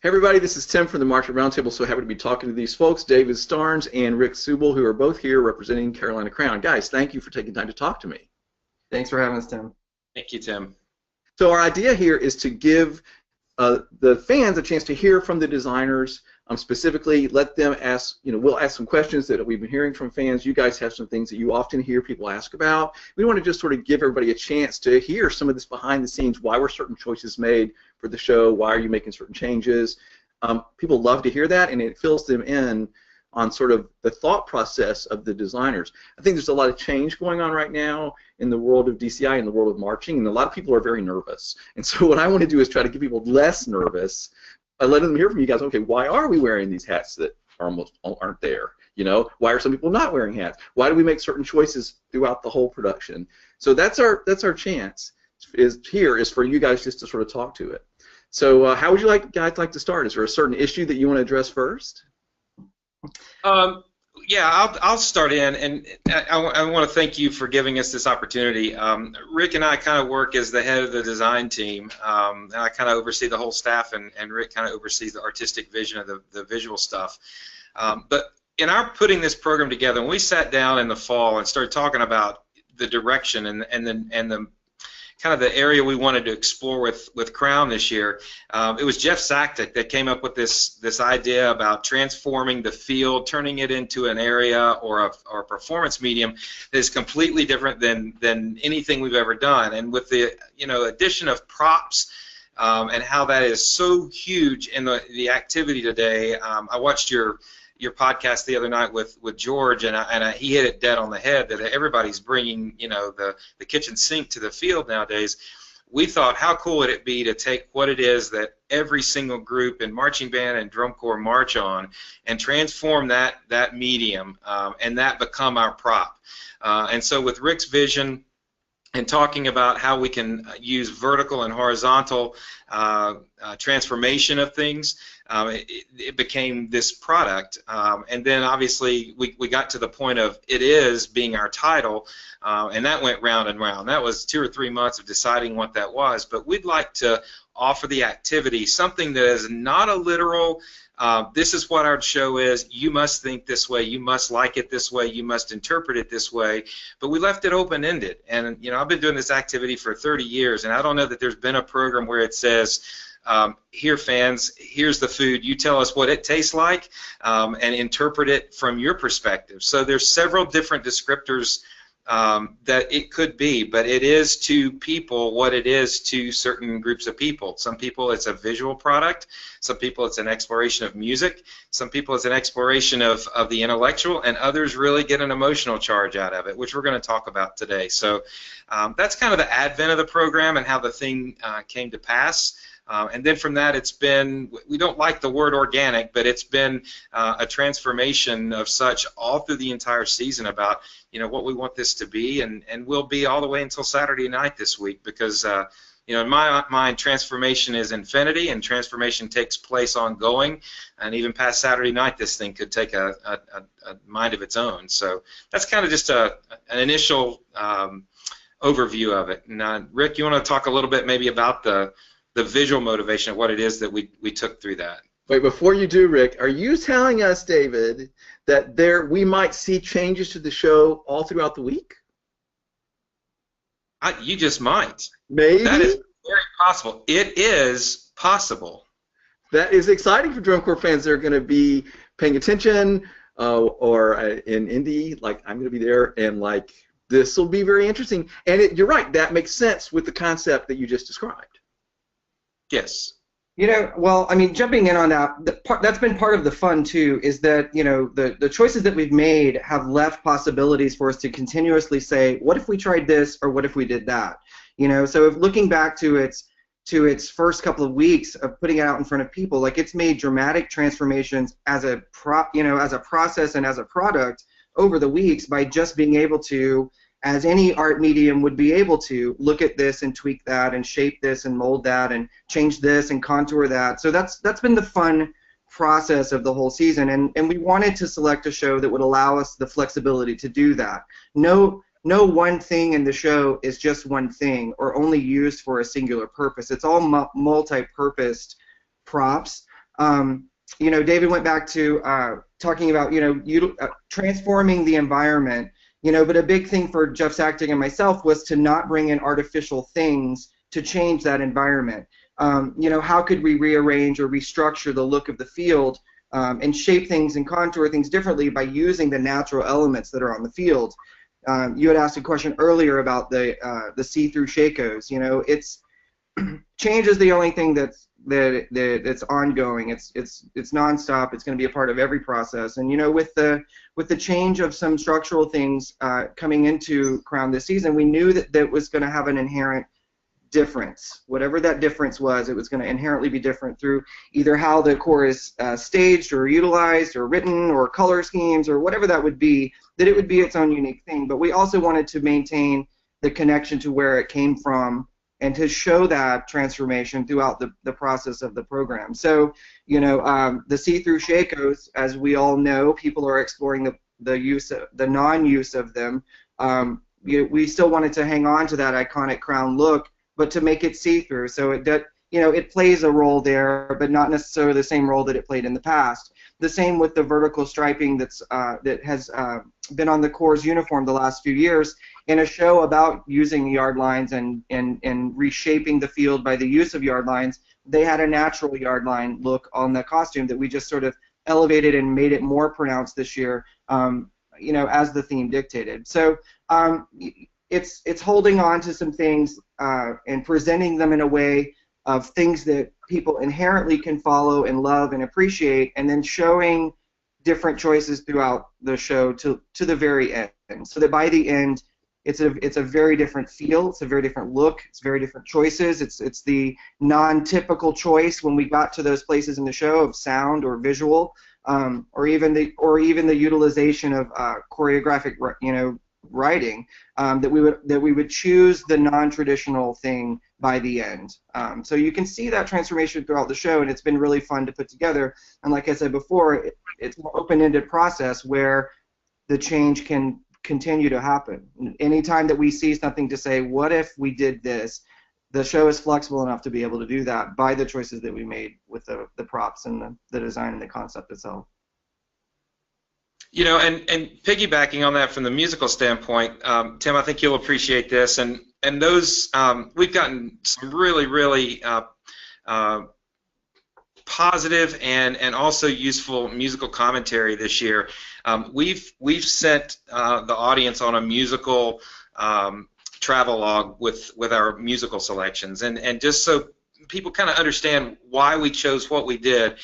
Hey everybody, this is Tim from the Market Roundtable. So happy to be talking to these folks, David Starnes and Rick Subel, who are both here representing Carolina Crown. Guys, thank you for taking time to talk to me. Thanks for having us, Tim. Thank you, Tim. So our idea here is to give the fans a chance to hear from the designers, specifically let them ask, we'll ask some questions that we've been hearing from fans. You guys have some things that you often hear people ask about. We want to just sort of give everybody a chance to hear some of this behind the scenes. Why were certain choices made for the show? Why are you making certain changes? People love to hear that, and it fills them in on sort of the thought process of the designers. I think there's a lot of change going on right now in the world of DCI, in the world of marching, and a lot of people are very nervous. And so what I want to do is try to get people less nervous by letting them hear from you guys, okay, why are we wearing these hats that almost aren't there? Why are some people not wearing hats? Why do we make certain choices throughout the whole production? So that's our chance is for you guys just to sort of talk to it. So how would you guys like to start? Is there a certain issue that you want to address first? Yeah, I'll start in, and I want to thank you for giving us this opportunity. Rick and I kind of work as the head of the design team, and I kind of oversee the whole staff, and Rick kind of oversees the artistic vision of the visual stuff. But in our putting this program together, when we sat down in the fall and started talking about the direction and the kind of the area we wanted to explore with Crown this year, it was Jeff Saktic that came up with this idea about transforming the field, turning it into an area or a performance medium that is completely different than anything we've ever done. And with the addition of props and how that is so huge in the activity today, I watched your podcast the other night with George, and he hit it dead on the head that everybody's bringing the kitchen sink to the field nowadays. We thought, how cool would it be to take what it is that every single group in marching band and drum corps march on and transform that medium and that become our prop. And so with Rick's vision and talking about how we can use vertical and horizontal transformation of things, it became this product. And then obviously we got to the point of it is being our title, and that went round and round. That was 2 or 3 months of deciding what that was, but we'd like to offer the activity something that is not a literal this is what our show is, you must think this way, you must like it this way, you must interpret it this way, but we left it open-ended. And I've been doing this activity for 30 years, and I don't know that there's been a program where it says, here fans, here's the food, you tell us what it tastes like, and interpret it from your perspective. So there's several different descriptors that it could be, but it is to people what it is to certain groups of people. Some people it's a visual product, some people it's an exploration of music, some people it's an exploration of the intellectual, and others really get an emotional charge out of it, which we're going to talk about today. So that's kind of the advent of the program and how the thing came to pass. And then from that, it's been, we don't like the word organic, but it's been a transformation of such all through the entire season about what we want this to be, and will be all the way until Saturday night this week, because in my mind, transformation is infinity, and transformation takes place ongoing, and even past Saturday night, this thing could take a mind of its own. So that's kind of just an initial overview of it. And Rick, you want to talk a little bit maybe about the visual motivation of what it is that we took through that? Wait, before you do, Rick, are you telling us, David, that we might see changes to the show all throughout the week? You just might. Maybe? That is very possible. It is possible. That is exciting for drum corps fans. They're going to be paying attention, or in Indy, like I'm going to be there, and like this will be very interesting. And you're right, that makes sense with the concept that you just described. Yes. Well, I mean, jumping in on that, that's been part of the fun too, is that, the choices that we've made have left possibilities for us to continuously say, what if we tried this, or what if we did that? So if looking back to its first couple of weeks of putting it out in front of people, like it's made dramatic transformations as a process and as a product over the weeks by just being able to, as any art medium would be able to, look at this and tweak that and shape this and mold that and change this and contour that. So that's been the fun process of the whole season, and we wanted to select a show that would allow us the flexibility to do that. No one thing in the show is just one thing or only used for a singular purpose. It's all multi-purposed props You know, David went back to talking about, you know, transforming the environment, you know, but a big thing for Jeff Sachtig and myself was to not bring in artificial things to change that environment. You know, how could we rearrange or restructure the look of the field and shape things and contour things differently by using the natural elements that are on the field? You had asked a question earlier about the see-through shakos. You know, change is the only thing that's ongoing. It's nonstop. It's going to be a part of every process. And you know, with the change of some structural things coming into Crown this season, we knew that was going to have an inherent difference. Whatever that difference was, it was going to inherently be different through either how the core is staged or utilized or written or color schemes or whatever that would be, that it would be its own unique thing. But we also wanted to maintain the connection to where it came from and to show that transformation throughout the process of the program. So, you know, the see-through shakos, as we all know, people are exploring the non-use of them. We still wanted to hang on to that iconic Crown look, but to make it see-through, so it plays a role there, but not necessarily the same role that it played in the past. The same with the vertical striping that has been on the Corps' uniform the last few years. In a show about using yard lines and reshaping the field by the use of yard lines, they had a natural yard line look on the costume that we just sort of elevated and made it more pronounced this year, you know, as the theme dictated. So it's holding on to some things and presenting them in a way of things that people inherently can follow and love and appreciate, and then showing different choices throughout the show to the very end, so that by the end it's a very different feel, it's a very different look, it's very different choices. It's the non-typical choice when we got to those places in the show of sound or visual, or even the utilization of choreographic, you know, writing, that we would choose the non-traditional thing by the end. So you can see that transformation throughout the show, and it's been really fun to put together. And like I said before, it's an open-ended process where the change can continue to happen. Anytime that we see something to say, what if we did this, the show is flexible enough to be able to do that by the choices that we made with the props and the design and the concept itself. You know, and piggybacking on that from the musical standpoint, Tim, I think you'll appreciate this, and those we've gotten some really positive and also useful musical commentary this year. We've sent the audience on a musical travelogue with our musical selections, and just so people kind of understand why we chose what we did.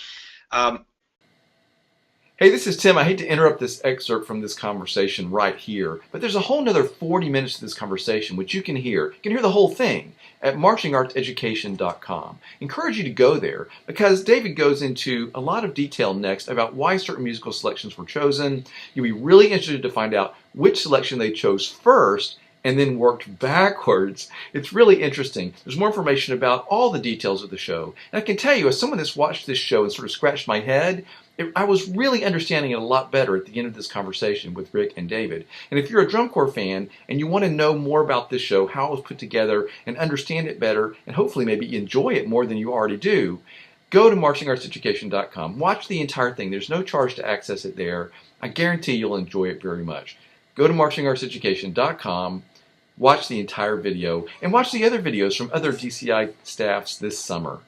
Hey, this is Tim. I hate to interrupt this excerpt from this conversation right here, but there's a whole nother 40 minutes to this conversation which you can hear. You can hear the whole thing at marchingartseducation.com. Encourage you to go there because David goes into a lot of detail next about why certain musical selections were chosen. You'll be really interested to find out which selection they chose first and then worked backwards. It's really interesting. There's more information about all the details of the show. And I can tell you, as someone that's watched this show and sort of scratched my head, I was really understanding it a lot better at the end of this conversation with Rick and David. And if you're a drum corps fan and you want to know more about this show, how it was put together, and understand it better, and hopefully maybe enjoy it more than you already do, go to marchingartseducation.com. Watch the entire thing. There's no charge to access it there. I guarantee you'll enjoy it very much. Go to marchingartseducation.com, watch the entire video, and watch the other videos from other DCI staffs this summer.